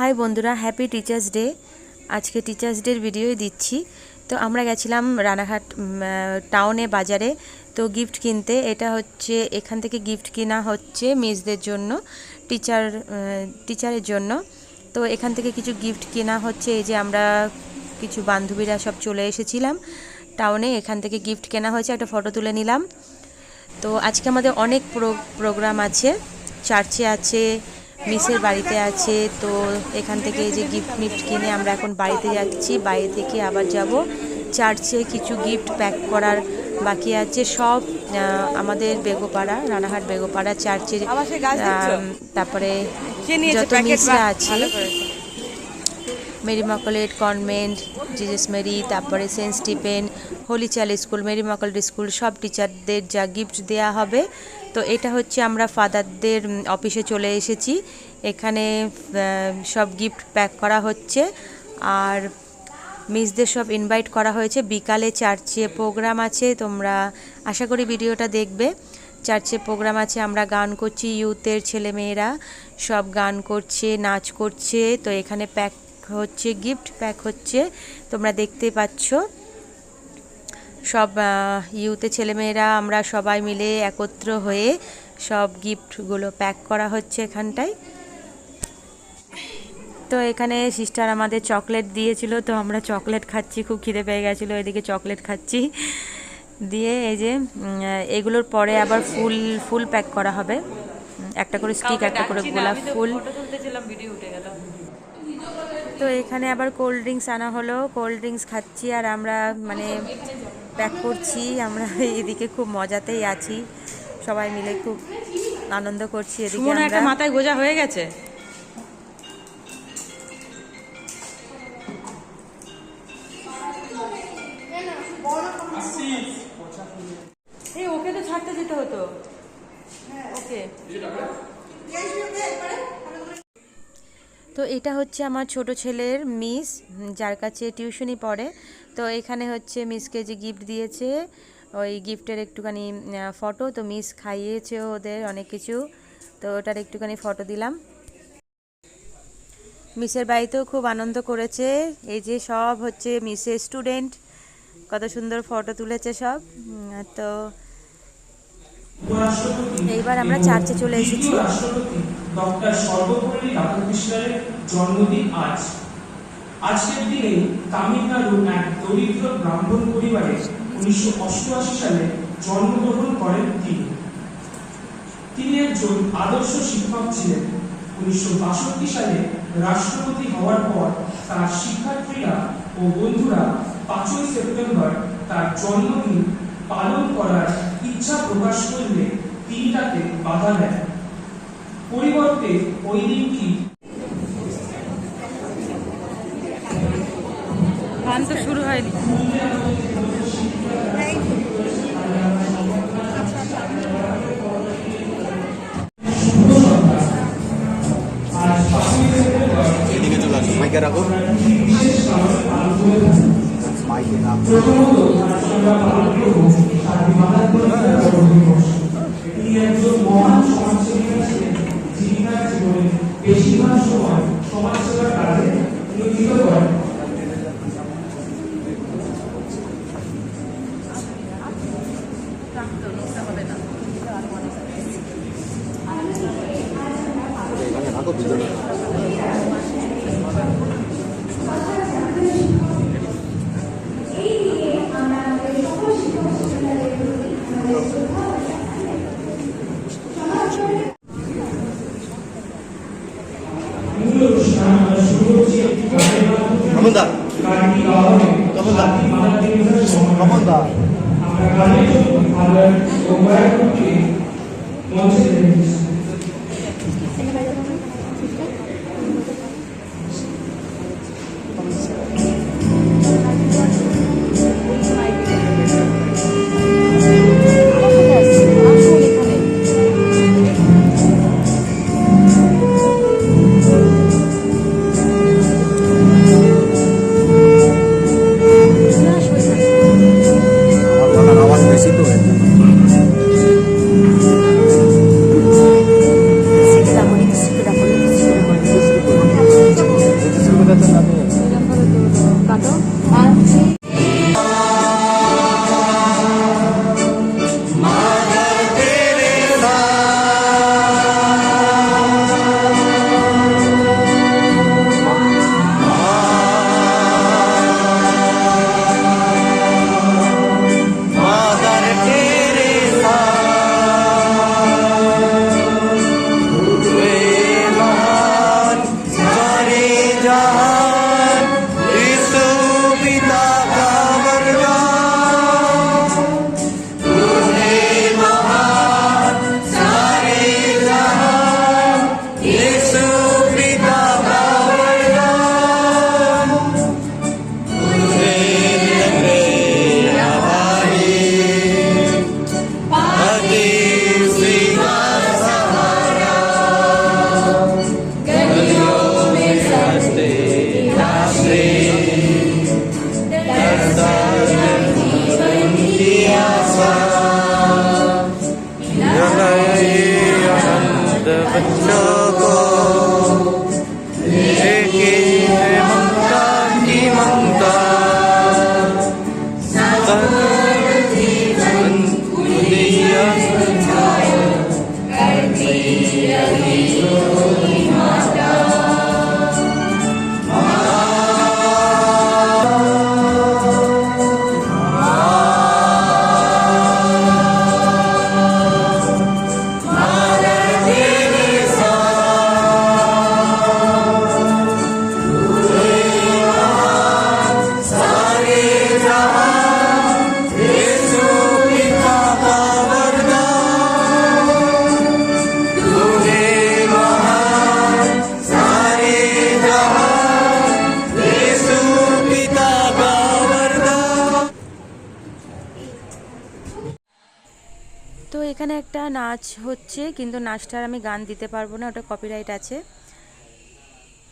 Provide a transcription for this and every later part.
High বন্ধুরা, happy teachers day. আজকে teachers ডের ভিডিওই দিচ্ছি। তো আমরা গেছিলাম রানাঘাট টাউনে বাজারে তো গিফট কিনতে। এটা হচ্ছে এখান থেকে গিফট কিনা হচ্ছে মিসদের জন্য, টিচারের জন্য। তো এখান থেকে কিছু গিফট কেনা হচ্ছে। এই যে আমরা কিছু বান্ধবীরা সব চলে এসেছিলাম টাউনে, এখান থেকে গিফট কেনা হয়েছে। একটা ফটো তুলে নিলাম। তো আজকে আমাদের অনেক প্রোগ্রাম আছে, চার্চে আছে, মিসের বাড়িতে আছে। তো এখান থেকে যে গিফট কিনে আমরা এখন বাড়িতে যাচ্ছি। বাড়ি থেকে আবার যাব চার্চে। কিছু গিফট প্যাক করার বাকি আছে। সব আমাদের বেগোপাড়া, রানাঘাট বেগোপাড়া চার্চের, তারপরে যত মিসরা আছে, মেরি মকলেট কনভেন্ট, জিজাস মেরি, তারপরে saint Stephen, holy child school, Mary মকলেট স্কুল, সব টিচারদের যা গিফট দেয়া হবে। তো এটা হচ্ছে আমরা ফাদারদের অফিসে চলে এসেছি। এখানে সব গিফট প্যাক করা হচ্ছে আর মিসদের সব ইনভাইট করা হয়েছে। বিকালে চার্চে প্রোগ্রাম আছে, তোমরা আশা করি ভিডিওটা দেখবে। চার্চে প্রোগ্রাম আছে, আমরা গান করছি, ইউথের ছেলেমেয়েরা সব গান করছে, নাচ করছে। তো এখানে প্যাক হচ্ছে, গিফট প্যাক হচ্ছে, তোমরা দেখতে পাচ্ছ। সব ইউথের ছেলেমেয়েরা আমরা সবাই মিলে একত্র হয়ে সব গিফটগুলো প্যাক করা হচ্ছে এখানটায়। তো এখানে সিস্টার আমাদের চকলেট দিয়েছিল, তো আমরা চকলেট খাচ্ছি, খুব খিদে পেয়ে গেছিলো, এদিকে চকলেট খাচ্ছি। দিয়ে এই যে এগুলোর পরে আবার ফুল প্যাক করা হবে, একটা করে স্টিক, একটা করে গোলাপ ফুল। তো এখানে আবার কোল্ড ড্রিঙ্কস আনা হলো, কোল্ড ড্রিঙ্কস খাচ্ছি আর আমরা মানে প্যাক করছি। আমরা এদিকে খুব মজাতেই আছি, সবাই মিলে খুব আনন্দ করছি। এদিকে আমরা মাথায় গোজা হয়ে গেছে। ওকে তো ছাড়তে যেতে হতো। ওকে। তো এটা হচ্ছে আমার ছোট ছেলের মিস, যার কাছে টিউশনি পড়ে। তো এখানে হচ্ছে মিসকে যে গিফট দিয়েছে, ওই গিফটের একটুখানি ফটো। তো মিস খাইয়েছে ওদের অনেক কিছু, তো ওটার একটুখানি ফটো দিলাম। মিসের বাড়িতেও খুব আনন্দ করেছে। এই যে সব হচ্ছে মিসের স্টুডেন্ট, কত সুন্দর ফটো তুলেছে সব। তো এইবার আমরা চার্চে চলে এসেছি। ডক্টর সর্বপল্লী রাধাকৃষ্ণের জন্মদিন আজ। আজকের দিনে তামিলনাড়ুর এক দরিদ্র ব্রাহ্মণ পরিবারে 1988 সালে জন্মগ্রহণ করেন তিনি একজন আদর্শ শিক্ষক ছিলেন। 1962 সালে রাষ্ট্রপতি হওয়ার পর তার শিক্ষার্থীরা ও বন্ধুরা 5ই সেপ্টেম্বর তার জন্মদিন পালন করার ইচ্ছা প্রকাশ করলে তিনি তাকে বাধা দেন। পরিবর্তে ওই দিনটি গান তো শুরু হয়নি। এদিকে চলে আসো, মাইকে রাখো, মাইকে রাখো। বেশিরভাগ সময় সমাজ সেবার কাজে নিয়োজিত করেন। এখানে রাখো দুজনে। রমনদা, রমনদা, আওয়াজ বেশি তো। একটা নাচ হচ্ছে, কিন্তু নাচটার আমি গান দিতে পারবো না, ওটা কপিরাইট আছে।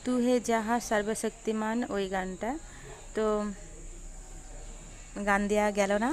তু হে যাহা সর্বশক্তিমান, ওই গানটা, তো গান দেওয়া গেল না।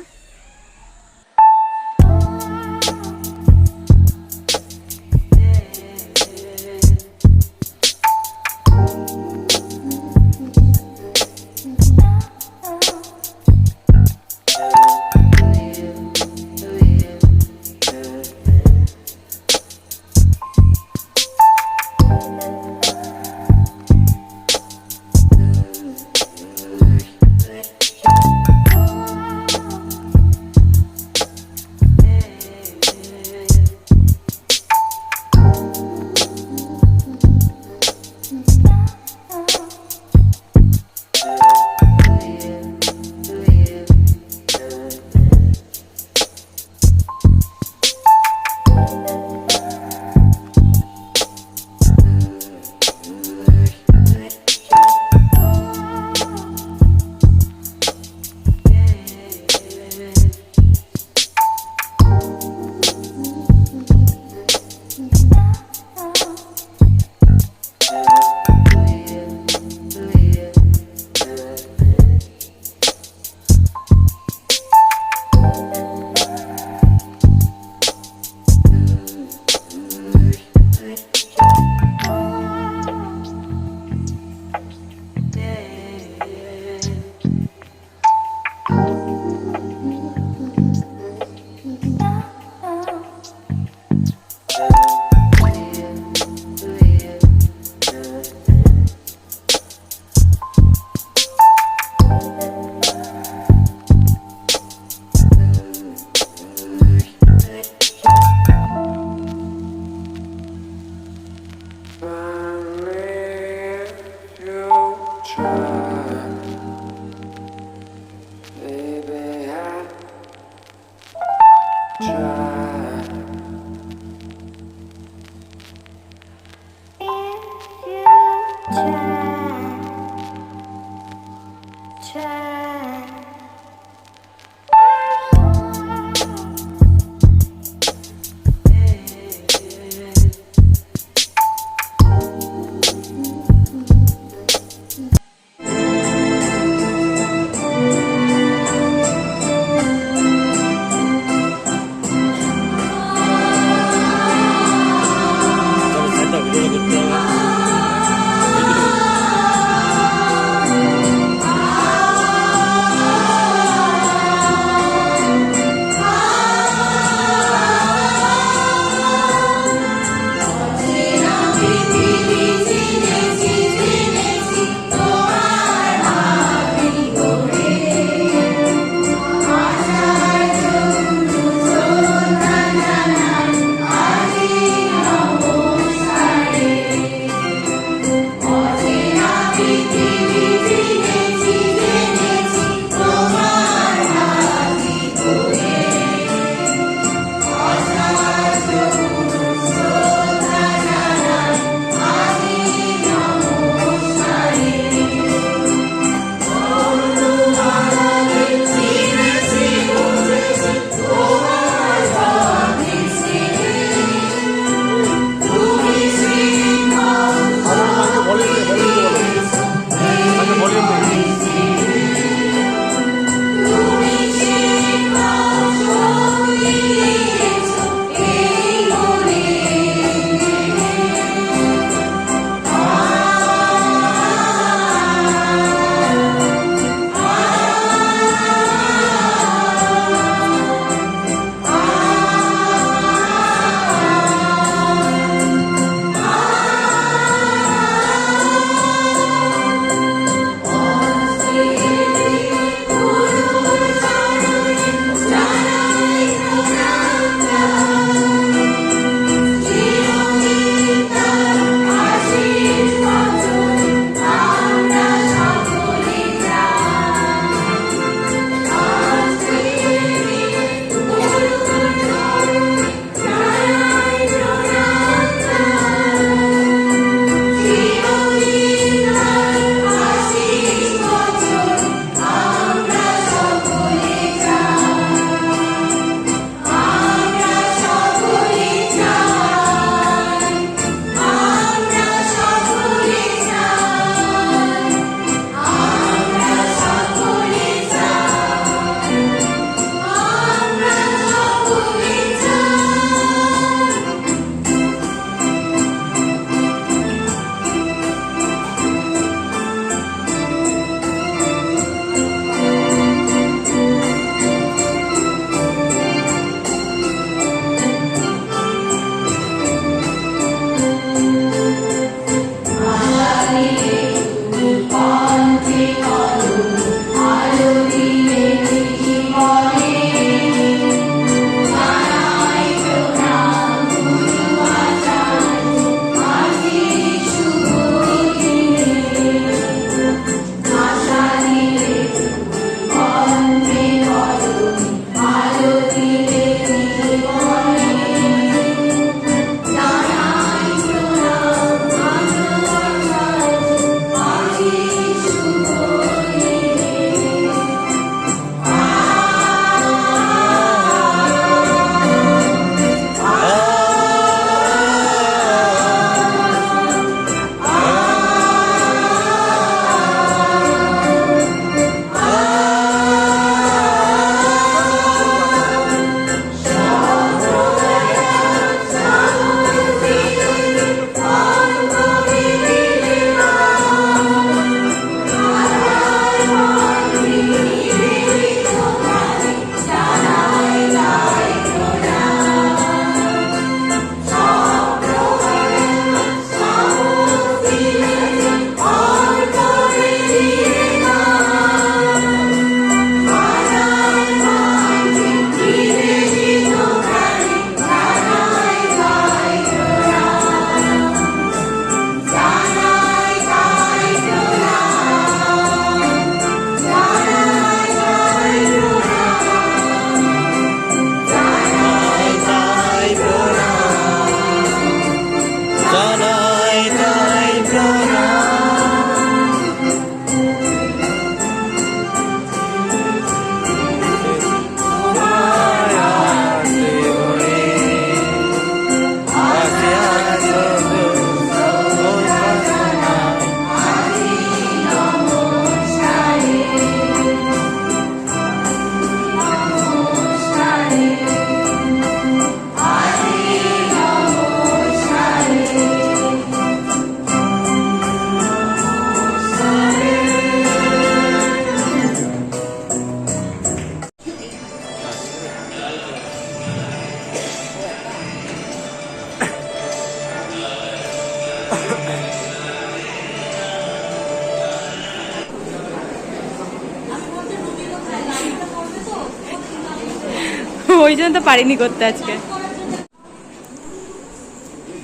ওই জন্য তো পারিনি করতে আজকে।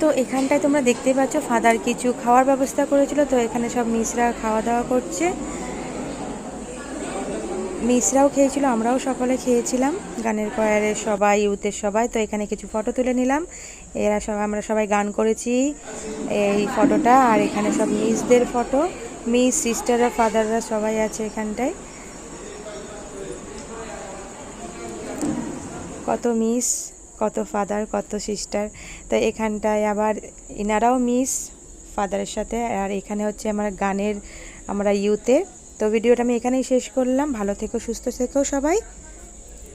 তো এখানটায় তোমরা দেখতেই পাচ্ছ ফাদার কিছু খাওয়ার ব্যবস্থা করেছিল, তো এখানে সব মিসরা খাওয়া দাওয়া করছে। মিসরাও খেয়েছিল, আমরাও সকলে খেয়েছিলাম, গানের কোয়ারের সবাই, ইউথের সবাই। তো এখানে কিছু ফটো তুলে নিলাম, আমরা সবাই গান করেছি এই ফটোটা। আর এখানে সব মিসদের ফটো, মিস, সিস্টাররা, ফাদাররা সবাই আছে এখানটায়। কত মিস, কত ফাদার, কত সিস্টার। তো এখানটায় আবার ইনারাও মিস ফাদারের সাথে। আর এখানে হচ্ছে আমার গানের, আমরা ইউথে। তো ভিডিওটা আমি এখানেই শেষ করলাম। ভালো থেকো, সুস্থ থেকো সবাই।